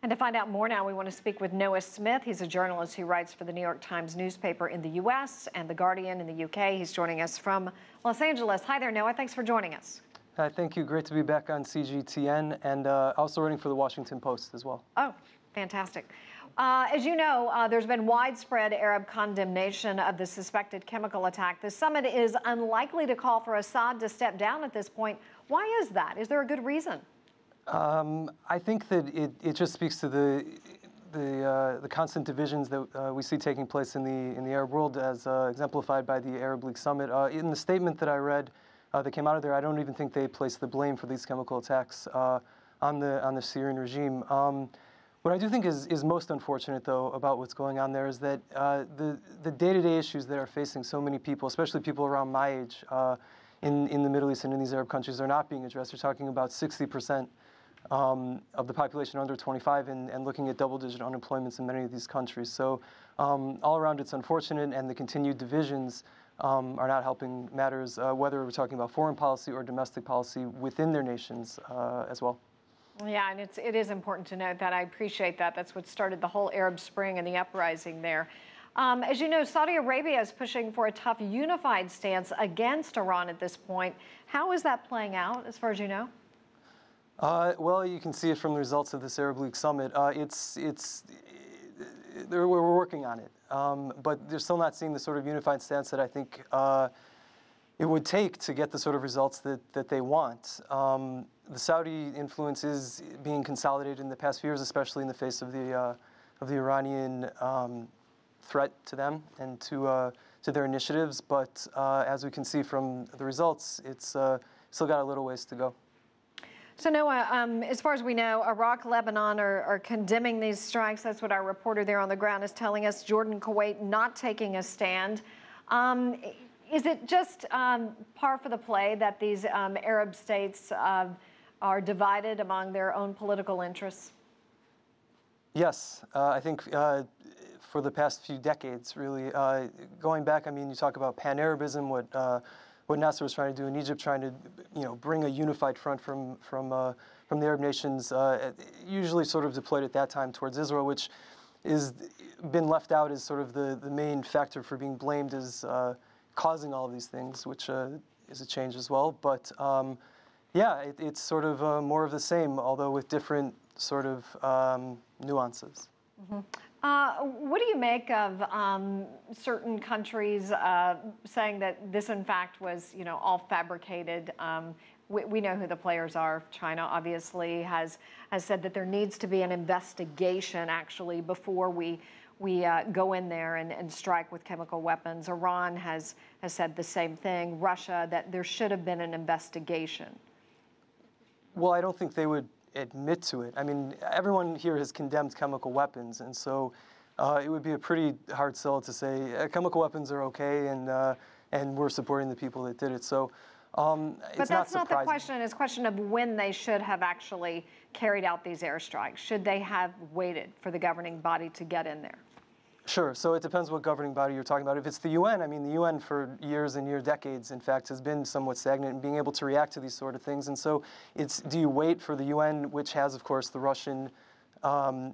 And to find out more now, we want to speak with Noah Smith. He's a journalist who writes for the New York Times newspaper in the U.S. and The Guardian in the U.K. He's joining us from Los Angeles. Hi there, Noah. Thanks for joining us. Hi, thank you. Great to be back on CGTN and also writing for the Washington Post as well. Oh, fantastic. As you know, there's been widespread Arab condemnation of the suspected chemical attack. The summit is unlikely to call for Assad to step down at this point. Why is that? Is there a good reason? I think that it just speaks to the constant divisions that we see taking place in the Arab world, as exemplified by the Arab League summit. In the statement that I read that came out of there, I don't even think they placed the blame for these chemical attacks on the Syrian regime. What I do think is most unfortunate, though, about what's going on there is that the day-to-day issues that are facing so many people, especially people around my age, in the Middle East and in these Arab countries, are not being addressed. You're talking about 60% of the population under 25 and looking at double-digit unemployments in many of these countries. So all around, it's unfortunate, and the continued divisions are not helping matters, whether we're talking about foreign policy or domestic policy within their nations as well. Yeah, and it is important to note that. I appreciate that. That's what started the whole Arab Spring and the uprising there. As you know, Saudi Arabia is pushing for a tough, unified stance against Iran at this point. How is that playing out, as far as you know? Well, you can see it from the results of this Arab League summit. We're working on it, but they're still not seeing the sort of unified stance that I think it would take to get the sort of results that they want. The Saudi influence is being consolidated in the past few years, especially in the face of the Iranian threat to them and to their initiatives. But as we can see from the results, it's still got a little ways to go. So Noah, as far as we know, Iraq, Lebanon are condemning these strikes. That's what our reporter there on the ground is telling us. Jordan, Kuwait not taking a stand. Is it just par for the play that these Arab states are divided among their own political interests? Yes, I think for the past few decades, really, going back, I mean, you talk about pan-Arabism, what Nasser was trying to do in Egypt, trying to, bring a unified front from the Arab nations, usually sort of deployed at that time towards Israel, which is been left out as sort of the main factor for being blamed as causing all of these things, which is a change as well. But yeah, it's sort of more of the same, although with different sort of nuances. Mm-hmm. What do you make of certain countries saying that this, in fact, was, all fabricated? We know who the players are. China, obviously, has said that there needs to be an investigation, actually, before we go in there and strike with chemical weapons. Iran has said the same thing. Russia, that there should have been an investigation. Well, I don't think they would admit to it. I mean, everyone here has condemned chemical weapons, and so it would be a pretty hard sell to say chemical weapons are okay and we're supporting the people that did it. So but that's not the question. It's a question of when they should have actually carried out these airstrikes. Should they have waited for the governing body to get in there? Sure. So it depends what governing body you're talking about. If it's the UN, I mean, the UN for years and decades, in fact, has been somewhat stagnant in being able to react to these sort of things. And so do you wait for the UN, which has, of course, the Russian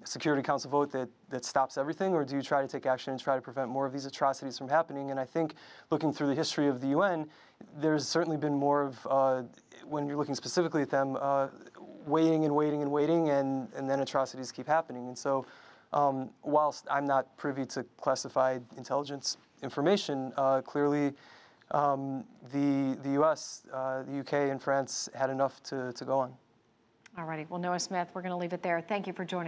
Security Council vote that stops everything, or do you try to take action and try to prevent more of these atrocities from happening? And I think looking through the history of the UN, there's certainly been more of, when you're looking specifically at them, waiting and waiting and waiting, and then atrocities keep happening. And so whilst I'm not privy to classified intelligence information, clearly the US, the UK, and France had enough to go on. All righty. Well, Noah Smith, we're going to leave it there. Thank you for joining us.